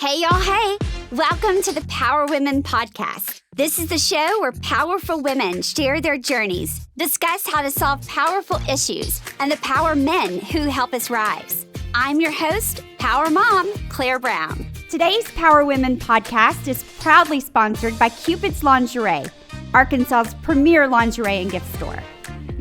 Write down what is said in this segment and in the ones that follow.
Hey, y'all. Hey, welcome to the PowerWomen podcast. This is the show where powerful women share their journeys, discuss how to solve powerful issues, and the power men who help us rise. I'm your host, Power Mom, Claire Brown. Today's PowerWomen podcast is proudly sponsored by Cupid's Lingerie, Arkansas's premier lingerie and gift store.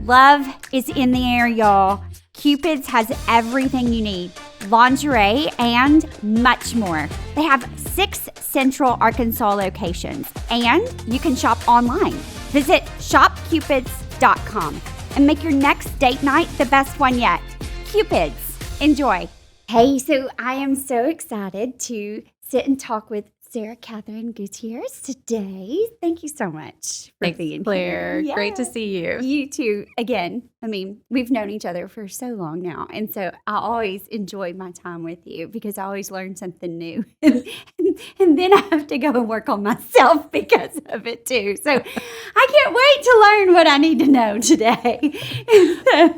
Love is in the air, y'all. Cupid's has everything you need. Lingerie, and much more. They have 6 central Arkansas locations, and you can shop online. Visit shopcupids.com and make your next date night the best one yet. Cupids. Enjoy. Hey, so I am so excited to sit and talk with Sarah Qutierrez today. Thank you so much for being Claire. here. Great to see you. You too. Again, I mean, we've known each other for so long now. And so I always enjoy my time with you because I always learn something new. and then I have to go and work on myself because of it too. So I can't wait to learn what I need to know today.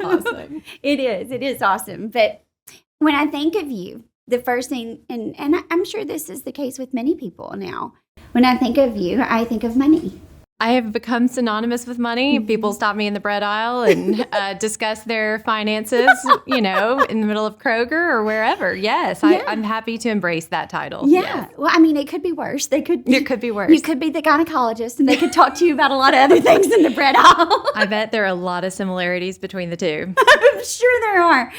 Awesome. It is awesome. But when I think of you, the first thing, and I'm sure this is the case with many people now, when I think of you, I think of money. I have become synonymous with money. People stop me in the bread aisle and discuss their finances, in the middle of Kroger or wherever. Yes, yeah. I'm happy to embrace that title. Yeah. Yes. Well, I mean, it could be worse. It could be worse. You could be the gynecologist and they could talk to you about a lot of other things in the bread aisle. I bet there are a lot of similarities between the two. I'm sure there are.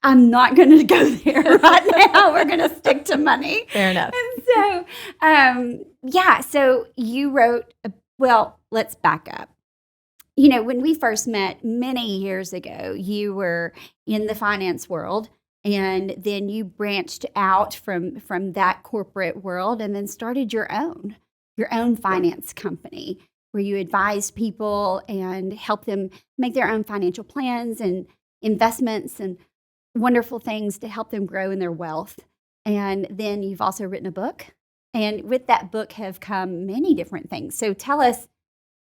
I'm not going to go there right now. We're going to stick to money. Fair enough. And so, so you wrote, well, let's back up. When we first met many years ago, you were in the finance world, and then you branched out from that corporate world and then started your own finance company where you advise people and help them make their own financial plans and investments and wonderful things to help them grow in their wealth. And then you've also written a book. And with that book have come many different things. So tell us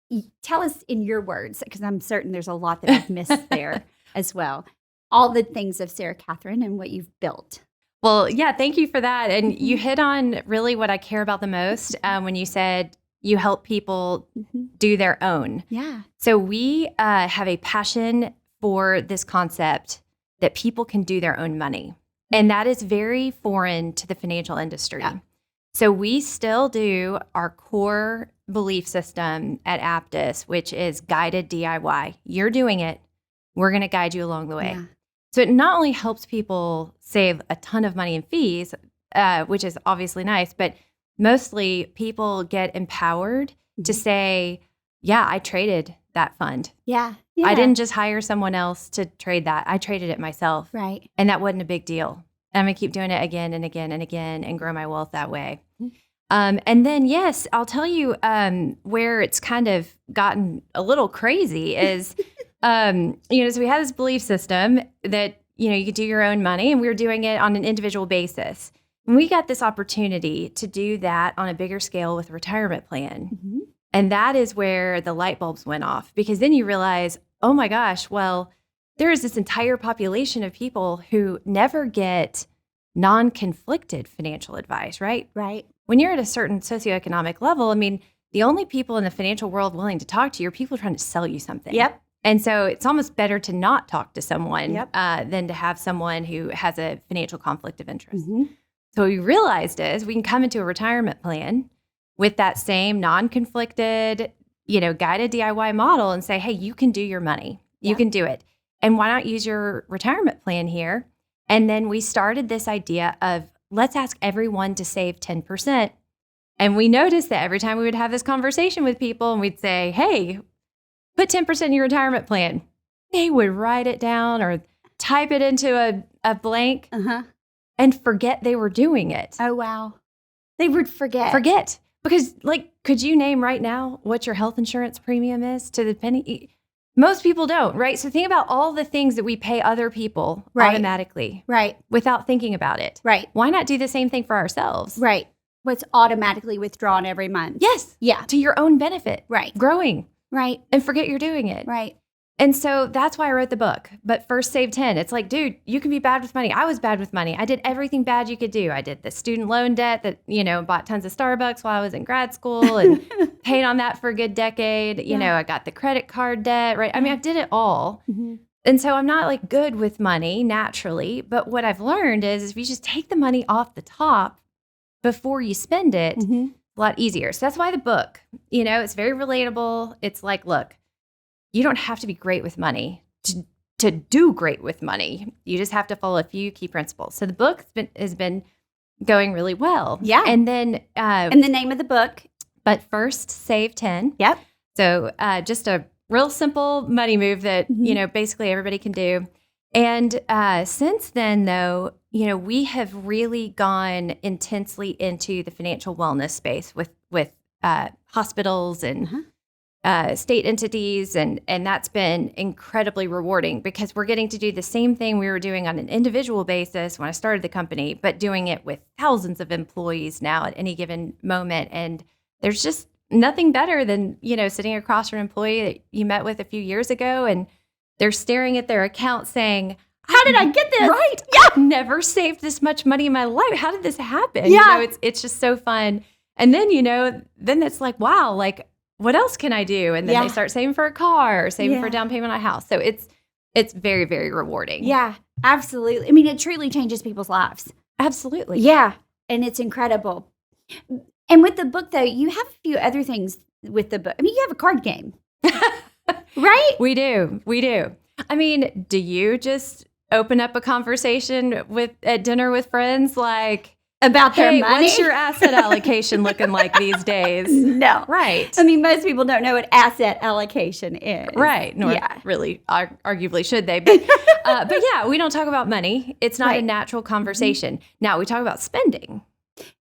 in your words, because I'm certain there's a lot that I've missed there as well, all the things of Sarah Qutierrez and what you've built. Well, yeah, thank you for that. And you hit on really what I care about the most when you said you help people do their own. Yeah. So we have a passion for this concept that people can do their own money. And that is very foreign to the financial industry. Yeah. So we still do our core belief system at Aptus, which is guided DIY. You're doing it. We're going to guide you along the way. Yeah. So it not only helps people save a ton of money in fees, which is obviously nice, but mostly people get empowered to say, yeah, I traded that fund. Yeah. I didn't just hire someone else to trade that. I traded it myself. Right. And that wasn't a big deal. And I'm going to keep doing it again and again and again and grow my wealth that way. And then, yes, I'll tell you where it's kind of gotten a little crazy is, so we had this belief system that, you could do your own money, and we were doing it on an individual basis. And we got this opportunity to do that on a bigger scale with a retirement plan. Mm-hmm. And that is where the light bulbs went off, because then you realize, oh my gosh, well, there is this entire population of people who never get non-conflicted financial advice, right? Right. When you're at a certain socioeconomic level, I mean, the only people in the financial world willing to talk to you are people trying to sell you something. Yep. And so it's almost better to not talk to someone than to have someone who has a financial conflict of interest. Mm-hmm. So what we realized is we can come into a retirement plan with that same non-conflicted, guided DIY model and say, hey, you can do your money. You can do it. And why not use your retirement plan here? And then we started this idea of let's ask everyone to save 10%. And we noticed that every time we would have this conversation with people and we'd say, hey, put 10% in your retirement plan, they would write it down or type it into a blank and forget they were doing it. Oh, wow. They would forget. Because, could you name right now what your health insurance premium is to the penny? Most people don't, right? So think about all the things that we pay other people automatically. Right. Without thinking about it. Right. Why not do the same thing for ourselves? Right. What's automatically withdrawn every month. Yes. Yeah. To your own benefit. Right. Growing. Right. And forget you're doing it. Right. And so that's why I wrote the book. But first, save 10. It's like, dude, you can be bad with money. I was bad with money. I did everything bad you could do. I did the student loan debt that, bought tons of Starbucks while I was in grad school and paid on that for a good decade. I got the credit card debt, right? I mean, I did it all. Mm-hmm. And so I'm not like good with money naturally. But what I've learned is if you just take the money off the top before you spend it, Mm-hmm. a lot easier. So that's why the book, it's very relatable. It's like, look, you don't have to be great with money to do great with money. You just have to follow a few key principles. So the book has been going really well. Yeah. And then and the name of the book? But first, save 10. Yep. So just a real simple money move that, basically everybody can do. And since then, though, we have really gone intensely into the financial wellness space with hospitals and state entities. And that's been incredibly rewarding because we're getting to do the same thing we were doing on an individual basis when I started the company, but doing it with thousands of employees now at any given moment. And there's just nothing better than, sitting across from an employee that you met with a few years ago and they're staring at their account saying, how did I get this? Right. Yeah. I've never saved this much money in my life. How did this happen? Yeah. It's just so fun. And then, then it's like, wow, like what else can I do? And then they start saving for a car or saving for a down payment on a house. So it's very, very rewarding. Yeah, absolutely. I mean, it truly changes people's lives. Absolutely. Yeah. And it's incredible. And with the book, though, you have a few other things with the book. I mean, you have a card game, right? We do. I mean, do you just open up a conversation at dinner with friends like about their money? What's your asset allocation looking like these days? No. Right. I mean, most people don't know what asset allocation is. Right. Nor really arguably should they. But yeah, we don't talk about money. It's not a natural conversation. Mm-hmm. Now we talk about spending.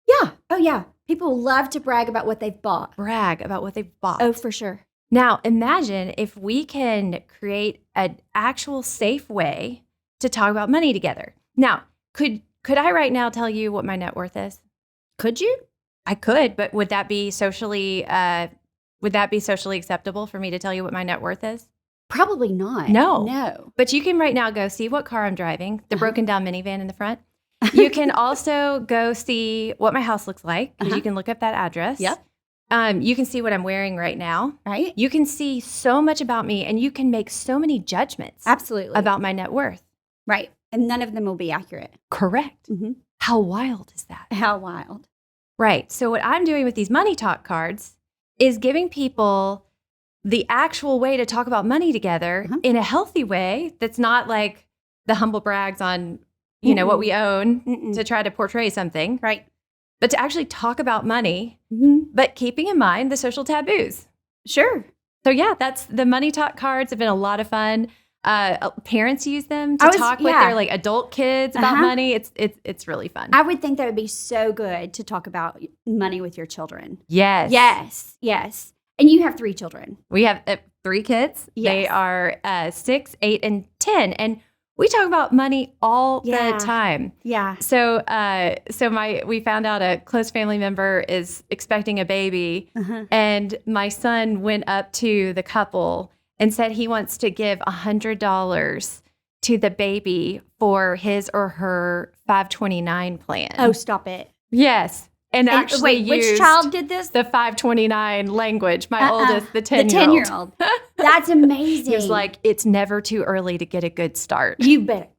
Yeah. Oh, yeah. People love to brag about what they've bought. Oh, for sure. Now, imagine if we can create an actual safe way to talk about money together. Now, could I right now tell you what my net worth is? Could you? I could, but would that be socially acceptable for me to tell you what my net worth is? Probably not. No. But you can right now go see what car I'm driving, the broken down minivan in the front. You can also go see what my house looks like because you can look up that address. Yep. You can see what I'm wearing right now. Right. You can see so much about me and you can make so many judgments. Absolutely. About my net worth. Right. And none of them will be accurate. Correct. Mm-hmm. How wild is that? How wild. Right. So what I'm doing with these money talk cards is giving people the actual way to talk about money together in a healthy way that's not like the humble brags on, what we own to try to portray something. Right. But to actually talk about money, but keeping in mind the social taboos. Sure. So yeah, that's the money talk cards have been a lot of fun. Parents use them to talk with their like adult kids about money. It's really fun. I would think that would be so good to talk about money with your children. Yes. Yes. And you have 3 children. We have 3 kids. Yes. They are 6, 8, and 10. And we talk about money all the time. Yeah. So we found out a close family member is expecting a baby, and my son went up to the couple and said he wants to give $100 to the baby for his or her 529 plan. Oh, stop it. Yes. And actually wait, which child did this? The 529 language. My oldest, the 10-year-old. The 10-year-old. That's amazing. He was like, it's never too early to get a good start. You bet.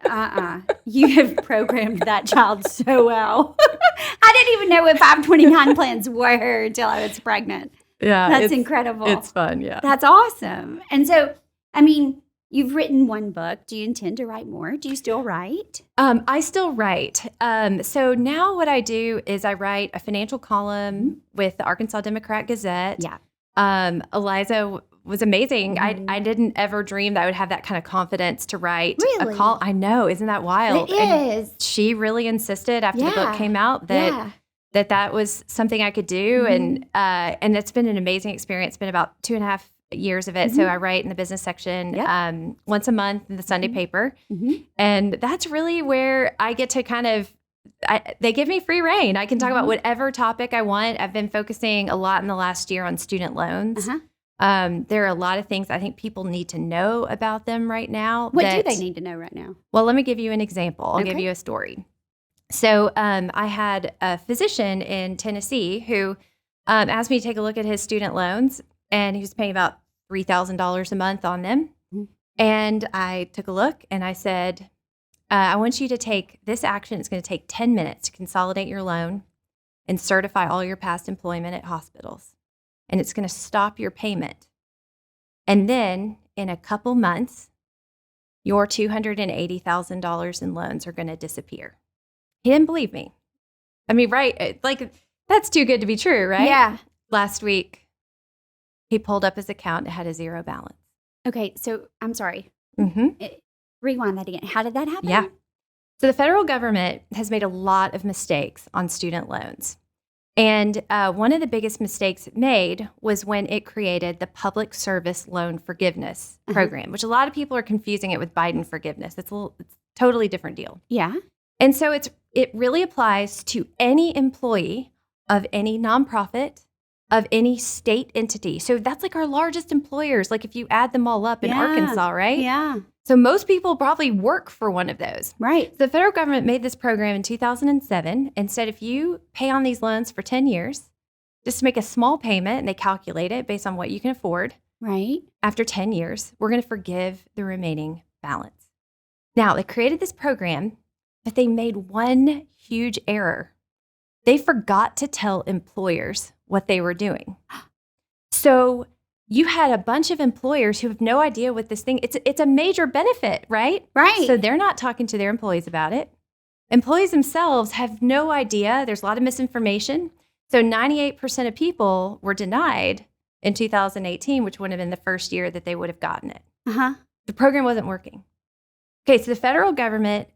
You have programmed that child so well. I didn't even know what 529 plans were until I was pregnant. Yeah. That's incredible. It's fun, yeah. That's awesome. And so, I mean, you've written 1 book. Do you intend to write more? Do you still write? I still write. So now what I do is I write a financial column with the Arkansas Democrat-Gazette. Yeah. Eliza was amazing. I didn't ever dream that I would have that kind of confidence to write Really? a column. I know. Isn't that wild? It is. And she really insisted after the book came out that was something I could do. And it's been an amazing experience. It's been about 2.5 years of it. So I write in the business section once a month in the Sunday paper. And that's really where I get to kind of, they give me free reign. I can talk about whatever topic I want. I've been focusing a lot in the last year on student loans. There are a lot of things I think people need to know about them right now. What do they need to know right now? Well, let me give you an example. I'll give you a story. So I had a physician in Tennessee who asked me to take a look at his student loans, and he was paying about $3,000 a month on them. Mm-hmm. And I took a look, and I said, I want you to take this action. It's going to take 10 minutes to consolidate your loan and certify all your past employment at hospitals. And it's going to stop your payment. And then in a couple months, your $280,000 in loans are going to disappear. He didn't believe me. I mean, right? Like, that's too good to be true, right? Yeah. Last week, he pulled up his account. It had a zero balance. Okay, so I'm sorry. Mm-hmm. Rewind that again. How did that happen? Yeah. So the federal government has made a lot of mistakes on student loans. And one of the biggest mistakes it made was when it created the Public Service Loan Forgiveness Program, which a lot of people are confusing it with Biden forgiveness. It's a totally different deal. Yeah. And so it really applies to any employee of any nonprofit, of any state entity. So that's like our largest employers, like if you add them all up in Arkansas, right? Yeah. So most people probably work for one of those. Right. The federal government made this program in 2007 and said if you pay on these loans for 10 years, just make a small payment, and they calculate it based on what you can afford. Right. After 10 years, we're going to forgive the remaining balance. Now, they created this program, but they made one huge error. They forgot to tell employers what they were doing. So you had a bunch of employers who have no idea what this thing, it's a major benefit, right? Right. So they're not talking to their employees about it. Employees themselves have no idea. There's a lot of misinformation. So 98% of people were denied in 2018, which would have been the first year that they would have gotten it. The program wasn't working. Okay, so the federal government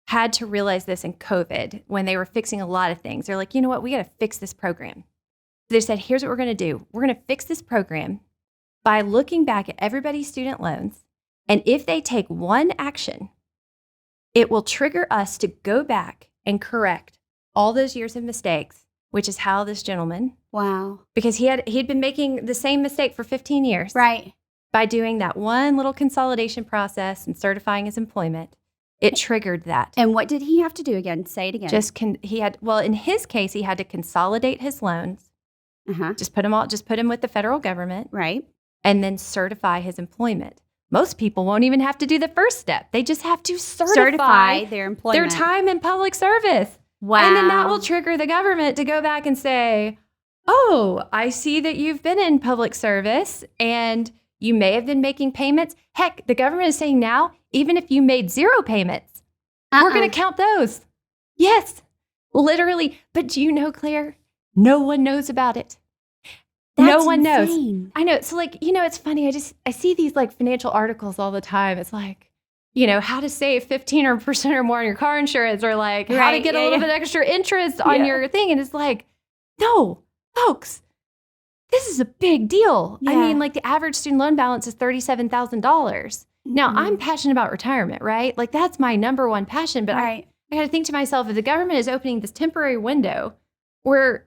had to realize this in COVID when they were fixing a lot of things. They're like, you know what? We got to fix this program. So they said, here's what we're going to do. We're going to fix this program by looking back at everybody's student loans. And if they take one action, it will trigger us to go back and correct all those years of mistakes, which is how this gentleman, because he'd been making the same mistake for 15 years. Right. By doing that one little consolidation process and certifying his employment, it triggered that. And what did he have to do again? Say it again. In his case, he had to consolidate his loans. Just put him with the federal government. Right. And then certify his employment. Most people won't even have to do the first step. They just have to certify their employment, their time in public service. Wow. And then that will trigger the government to go back and say, oh, I see that you've been in public service and you may have been making payments. Heck, the government is saying now, even if you made 0 payments, we're going to count those. Yes, literally. But do you know, Claire, no one knows about it. No one knows. I know. So it's funny. I see these like financial articles all the time. It's like, how to save 15% or more on your car insurance, or like how to get a little bit extra interest on your thing. And it's like, no, folks, this is a big deal. Yeah. I mean, like the average student loan balance is $37,000. Now I'm passionate about retirement, right? Like that's my number one passion. But I got to think to myself, if the government is opening this temporary window where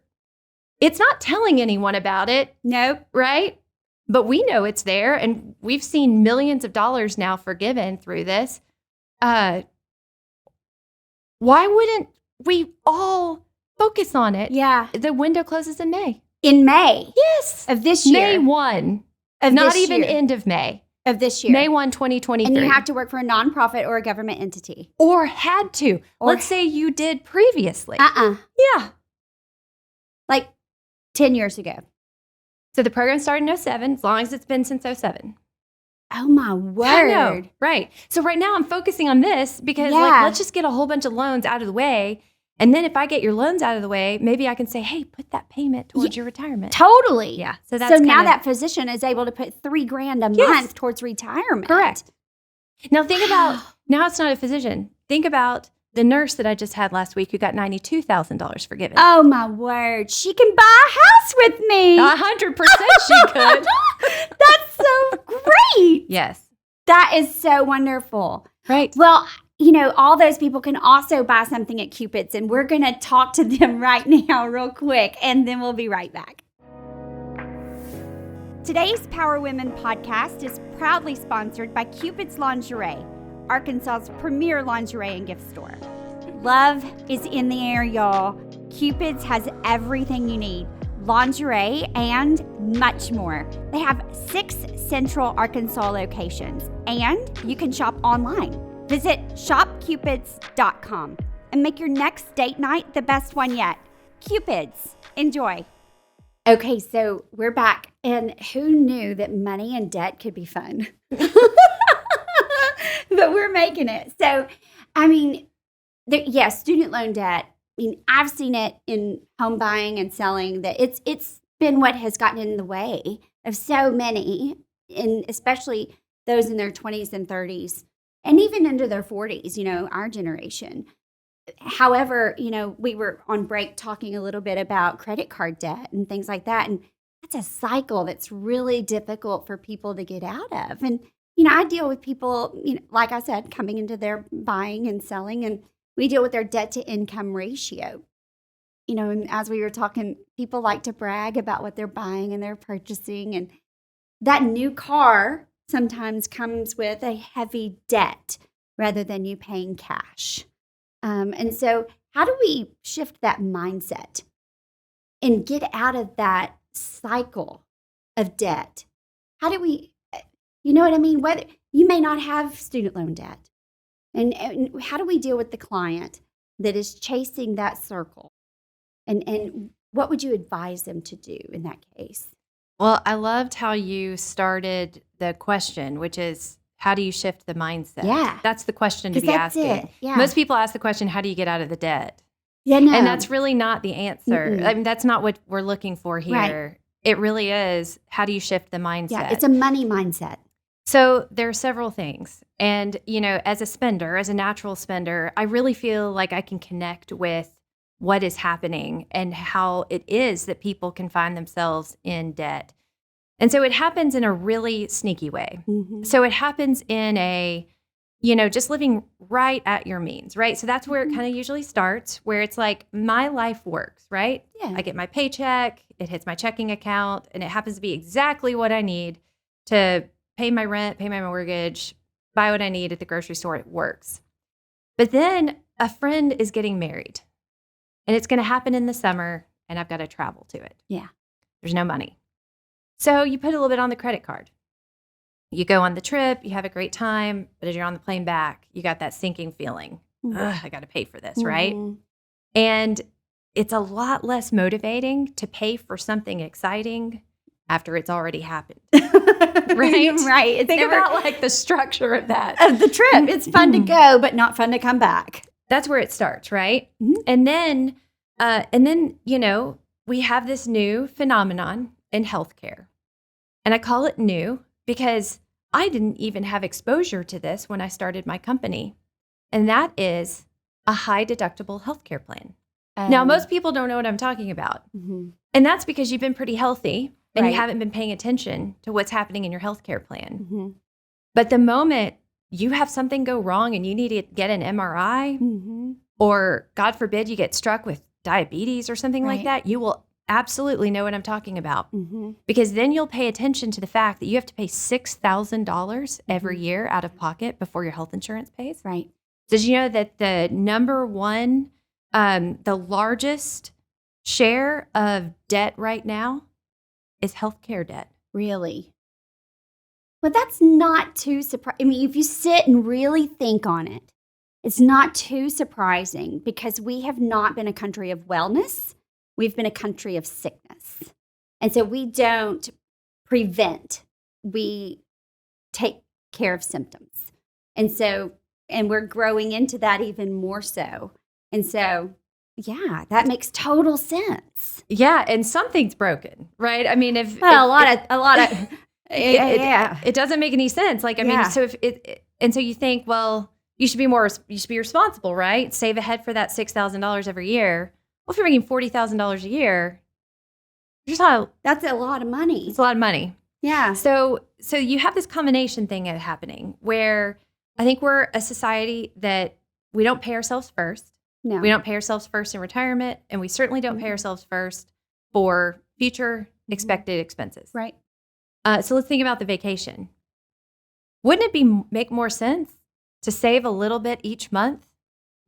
it's not telling anyone about it. Nope. Right? But we know it's there, and we've seen millions of dollars now forgiven through this. Why wouldn't we all focus on it? Yeah. The window closes in May. In May? Yes. Of this year? May 1. Not even end of May. Of this year? May 1, 2023. And you have to work for a nonprofit or a government entity. Or had to. Let's say you did previously. Yeah. Like 10 years ago. So the program started in 07, as long as it's been since 07. Oh my word. I know, right. So right now I'm focusing on this because let's just get a whole bunch of loans out of the way. And then if I get your loans out of the way, maybe I can say, hey, put that payment towards your retirement. Totally. Yeah. So now that physician is able to put $3,000 a month towards retirement. Correct. Now think about, now it's not a physician. Think about the nurse that I just had last week who got $92,000 forgiven. Oh, my word. She can buy a house with me. 100% she could. That's so great. Yes. That is so wonderful. Right. Well, all those people can also buy something at Cupid's, and we're going to talk to them right now real quick, and then we'll be right back. Today's Power Women podcast is proudly sponsored by Cupid's Lingerie, Arkansas's premier lingerie and gift store. Love is in the air, y'all. Cupid's has everything you need, lingerie and much more. They have 6 central Arkansas locations, and you can shop online. Visit shopcupids.com and make your next date night the best one yet. Cupid's. Enjoy. Okay, so we're back, and who knew that money and debt could be fun? But we're making it. So, I mean, yes, student loan debt. I mean, I've seen it in home buying and selling that it's been what has gotten in the way of so many, and especially those in their 20s and 30s, and even into their 40s, our generation. However, we were on break talking a little bit about credit card debt and things like that. And that's a cycle that's really difficult for people to get out of. And, I deal with people, like I said, coming into their buying and selling, and we deal with their debt to income ratio. And as we were talking, people like to brag about what they're buying and they're purchasing. And that new car sometimes comes with a heavy debt rather than you paying cash. And so how do we shift that mindset and get out of that cycle of debt? How do we, you know what I mean? Whether you may not have student loan debt. And how do we deal with the client that is chasing that circle? And what would you advise them to do in that case? Well, I loved how you started the question, which is, how do you shift the mindset? Yeah. That's the question to be asking. It. Yeah. Most people ask the question, how do you get out of the debt? Yeah, no. And that's really not the answer. Mm-mm. I mean, that's not what we're looking for here. Right. It really is, how do you shift the mindset? Yeah, it's a money mindset. So there are several things. And, as a spender, as a natural spender, I really feel like I can connect with what is happening and how it is that people can find themselves in debt. And so it happens in a really sneaky way. Mm-hmm. So it happens in a, just living right at your means, right? So that's where it kind of usually starts, where it's like my life works, right? Yeah. I get my paycheck, it hits my checking account, and it happens to be exactly what I need to pay my rent, pay my mortgage, buy what I need at the grocery store. It works. But then a friend is getting married, and it's going to happen in the summer, and I've got to travel to it. Yeah. There's no money. So you put a little bit on the credit card. You go on the trip, you have a great time, but as you're on the plane back, you got that sinking feeling. Mm-hmm. I got to pay for this, right? And it's a lot less motivating to pay for something exciting after it's already happened. Right? Right. Think about like the structure of that. Of the trip. It's fun to go, but not fun to come back. That's where it starts, right? Mm-hmm. And then, we have this new phenomenon in healthcare. And I call it new because I didn't even have exposure to this when I started my company. And that is a high deductible healthcare plan. Now, most people don't know what I'm talking about. Mm-hmm. And that's because you've been pretty healthy and Right. you haven't been paying attention to what's happening in your healthcare plan. Mm-hmm. But the moment you have something go wrong and you need to get an MRI, Mm-hmm. or God forbid you get struck with diabetes or something like Right. that, you will absolutely know what I'm talking about. Mm-hmm. Because then you'll pay attention to the fact that you have to pay $6,000 every year out of pocket before your health insurance pays. Right. Did you know that the number one, the largest share of debt right now is healthcare debt? Really? Well, that's not too surprising. I mean, if you sit and really think on it, it's not too surprising because we have not been a country of wellness. We've been a country of sickness. And so we don't prevent, we take care of symptoms. And we're growing into that even more so. And so, yeah, that makes total sense. Yeah, and something's broken, right? I mean, Well, a lot of it doesn't make any sense. Like, I mean, Yeah. so so you think, well, you should be responsible, right? Save ahead for that $6,000 every year. Well, if you're making $40,000 a year, that's a lot of money. it's a lot of money. Yeah. So you have this combination thing happening where I think we're a society that we don't pay ourselves first. No. We don't pay ourselves first in retirement, and we certainly don't pay ourselves first for future expected expenses. Right. So let's think about the vacation. Wouldn't it make more sense to save a little bit each month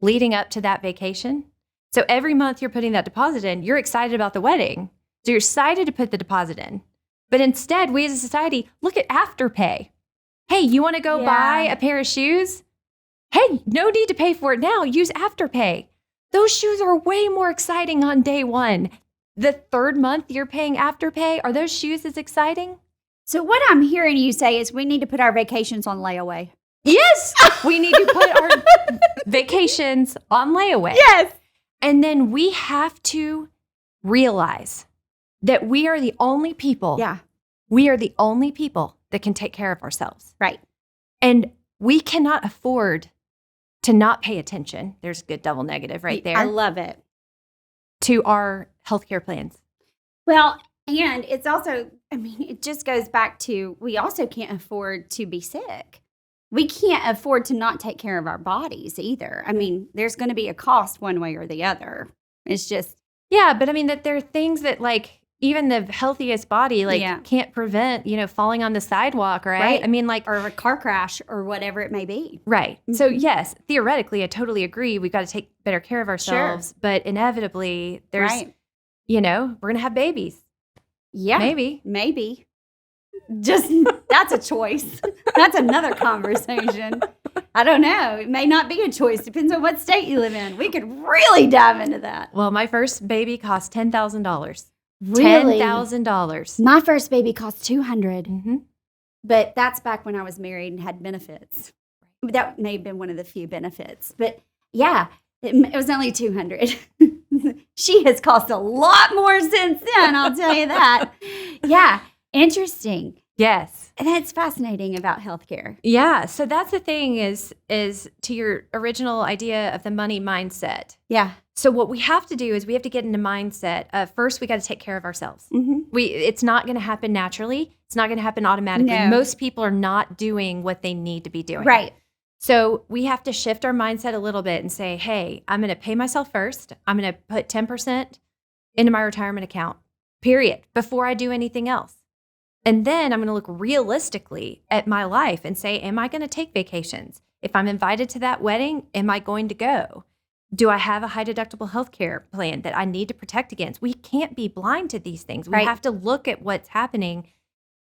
leading up to that vacation? So every month you're putting that deposit in, you're excited about the wedding. So you're excited to put the deposit in. But instead, we as a society look at Afterpay. Hey, you want to go buy a pair of shoes? Hey, no need to pay for it now. Use Afterpay. Those shoes are way more exciting on day one. The third month you're paying Afterpay, are those shoes as exciting? So what I'm hearing you say is we need to put our vacations on layaway. Yes, we need to put our vacations on layaway. Yes. And then we have to realize that we are the only people. Yeah. We are the only people that can take care of ourselves. Right. And we cannot afford to not pay attention. There's a good double negative right there. I love it. To our healthcare plans. Well, and it's also, I mean, it just goes back to we also can't afford to be sick. We can't afford to not take care of our bodies either. I mean, there's going to be a cost one way or the other. It's just. Yeah, but I mean, that there are things that like even the healthiest body can't prevent, falling on the sidewalk, right? I mean, like. Or a car crash or whatever it may be. Right. Mm-hmm. So yes, theoretically, I totally agree. We've got to take better care of ourselves. Sure. But inevitably, there's, we're going to have babies. Yeah. Maybe. Just, that's a choice. That's another conversation. I don't know. It may not be a choice. Depends on what state you live in. We could really dive into that. Well, my first baby cost $10,000. Really? $10,000. My first baby cost $200. Mm-hmm. But that's back when I was married and had benefits. That may have been one of the few benefits. But yeah, it was only $200. She has cost a lot more since then, I'll tell you that. Yeah, interesting. Yes. And that's fascinating about healthcare. Yeah, so that's the thing is to your original idea of the money mindset. Yeah. So what we have to do is we have to get into mindset of first we got to take care of ourselves. Mm-hmm. It's not going to happen naturally. It's not going to happen automatically. No. Most people are not doing what they need to be doing. Right. So we have to shift our mindset a little bit and say, hey, I'm going to pay myself first. I'm going to put 10% into my retirement account, period, before I do anything else. And then I'm going to look realistically at my life and say, am I going to take vacations? If I'm invited to that wedding, am I going to go? Do I have a high deductible healthcare plan that I need to protect against? We can't be blind to these things. We have to look at what's happening,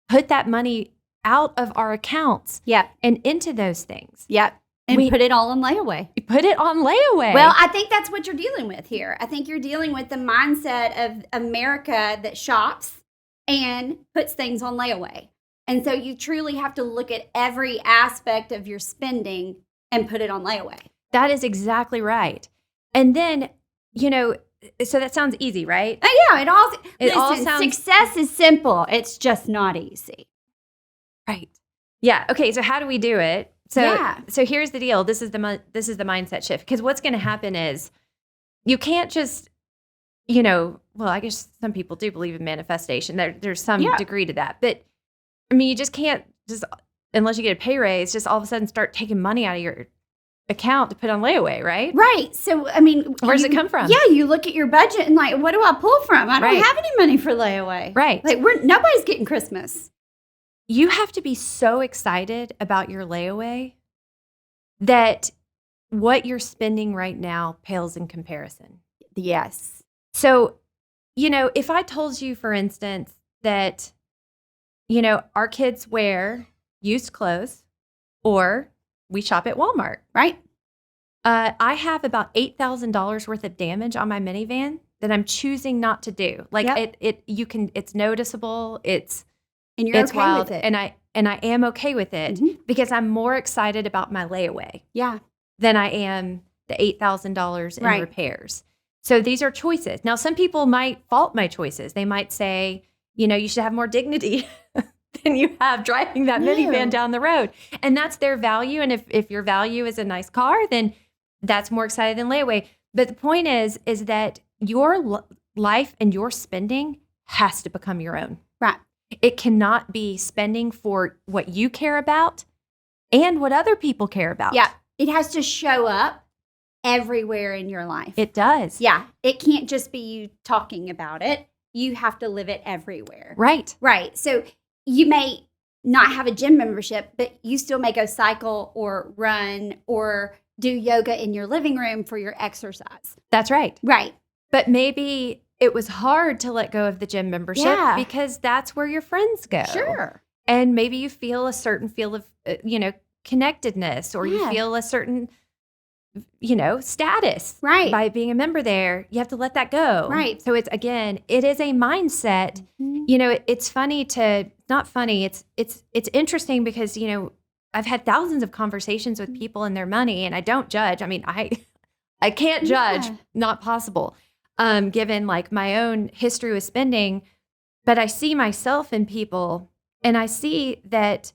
put that money out of our accounts and into those things. Yep. And put it all on layaway. Put it on layaway. Well, I think that's what you're dealing with here. I think you're dealing with the mindset of America that shops and puts things on layaway. And so you truly have to look at every aspect of your spending and put it on layaway. That is exactly right. And then, so that sounds easy, right? Oh, yeah. It all sounds. Success is simple. It's just not easy. Right. Yeah. Okay. So how do we do it? So here's the deal. This is the mindset shift. Because what's going to happen is you can't just, well, I guess some people do believe in manifestation. There's some degree to that. But I mean, you just can't unless you get a pay raise, just all of a sudden start taking money out of your account to put on layaway, right? Right. So, I mean, where does it come from? Yeah, you look at your budget and like, what do I pull from? I don't have any money for layaway. Right. Like nobody's getting Christmas. You have to be so excited about your layaway that what you're spending right now pales in comparison. Yes. So, if I told you, for instance, that, our kids wear used clothes or we shop at Walmart. Right. I have about $8,000 worth of damage on my minivan that I'm choosing not to do. Like it's noticeable. And you're okay wild, with it. and I am okay with it because I'm more excited about my layaway than I am the $8,000 in repairs. So these are choices. Now, some people might fault my choices. They might say, you should have more dignity than you have driving that minivan down the road. And that's their value. And if your value is a nice car, then that's more excited than layaway. But the point is that your life and your spending has to become your own. Right. It cannot be spending for what you care about and what other people care about. Yeah. It has to show up everywhere in your life. It does. Yeah. It can't just be you talking about it. You have to live it everywhere. Right. Right. So you may not have a gym membership, but you still may go cycle or run or do yoga in your living room for your exercise. That's right. Right. But maybe it was hard to let go of the gym membership because that's where your friends go. Sure. And maybe you feel a certain feel of, connectedness, or you feel a certain, status by being a member there. You have to let that go. Right. So it is a mindset. Mm-hmm. It's funny not funny. It's interesting because, I've had thousands of conversations with people and their money, and I don't judge. I mean, I can't judge, not possible, given like my own history with spending, but I see myself in people, and I see that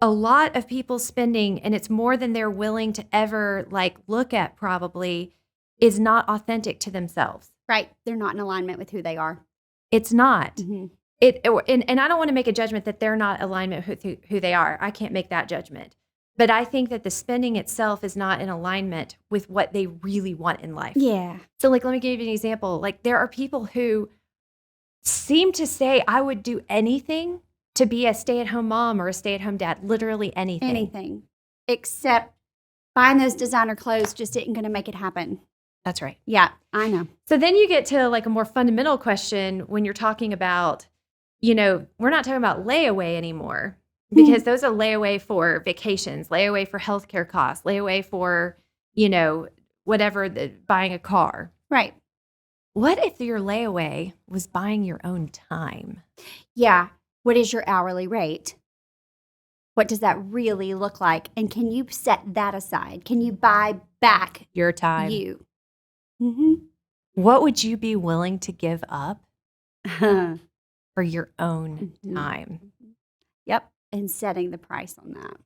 a lot of people spending, and it's more than they're willing to ever look at, probably, is not authentic to themselves. Right. They're not in alignment with who they are. It's not. Mm-hmm. And I don't want to make a judgment that they're not in alignment with who they are. I can't make that judgment. But I think that the spending itself is not in alignment with what they really want in life. Yeah. So let me give you an example. There are people who seem to say, I would do anything to be a stay-at-home mom or a stay-at-home dad, literally anything. Anything. Except buying those designer clothes just isn't going to make it happen. That's right. Yeah, I know. So then you get to a more fundamental question when you're talking about, we're not talking about layaway anymore, because those are layaway for vacations, layaway for healthcare costs, layaway for, whatever, buying a car. Right. What if your layaway was buying your own time? Yeah. What is your hourly rate? What does that really look like? And can you set that aside? Can you buy back your time? You. Mm-hmm. What would you be willing to give up for your own time? Yep. And setting the price on that.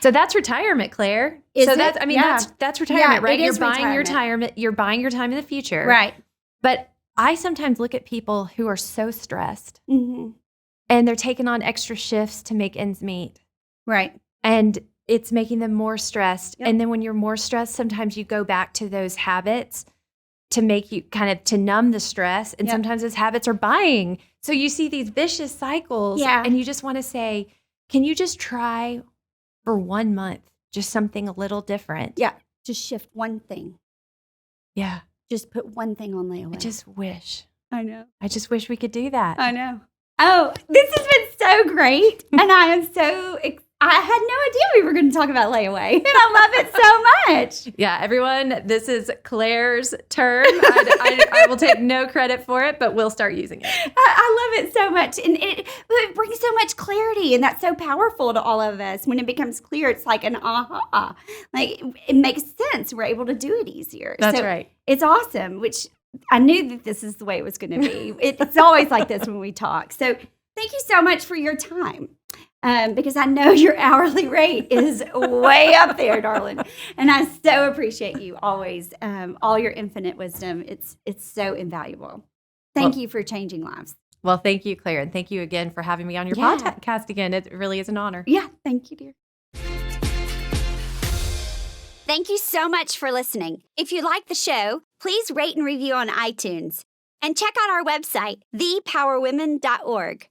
So that's retirement, Claire. That's retirement, right? You're buying your retirement. You're buying your time in the future. Right. But I sometimes look at people who are so stressed and they're taking on extra shifts to make ends meet. Right. And it's making them more stressed. Yep. And then when you're more stressed, sometimes you go back to those habits to make you to numb the stress. And sometimes those habits are buying. So you see these vicious cycles and you just want to say, can you just try for 1 month, just something a little different? Yeah. Just shift one thing. Yeah. Just put one thing on layaway. I just wish. I know. I just wish we could do that. I know. Oh, this has been so great. And I am so excited. I had no idea we were going to talk about layaway. And I love it so much. Yeah, everyone, this is Claire's term. I will take no credit for it, but we'll start using it. I love it so much. And it brings so much clarity. And that's so powerful to all of us. When it becomes clear, it's like an aha. It makes sense. We're able to do it easier. That's right. It's awesome, which I knew that this is the way it was going to be. It's always like this when we talk. So thank you so much for your time. Because I know your hourly rate is way up there, darling. And I so appreciate you always, all your infinite wisdom. It's so invaluable. Thank you for changing lives. Well, thank you, Claire. And thank you again for having me on your podcast again. It really is an honor. Yeah, thank you, dear. Thank you so much for listening. If you like the show, please rate and review on iTunes. And check out our website, thepowerwomen.org.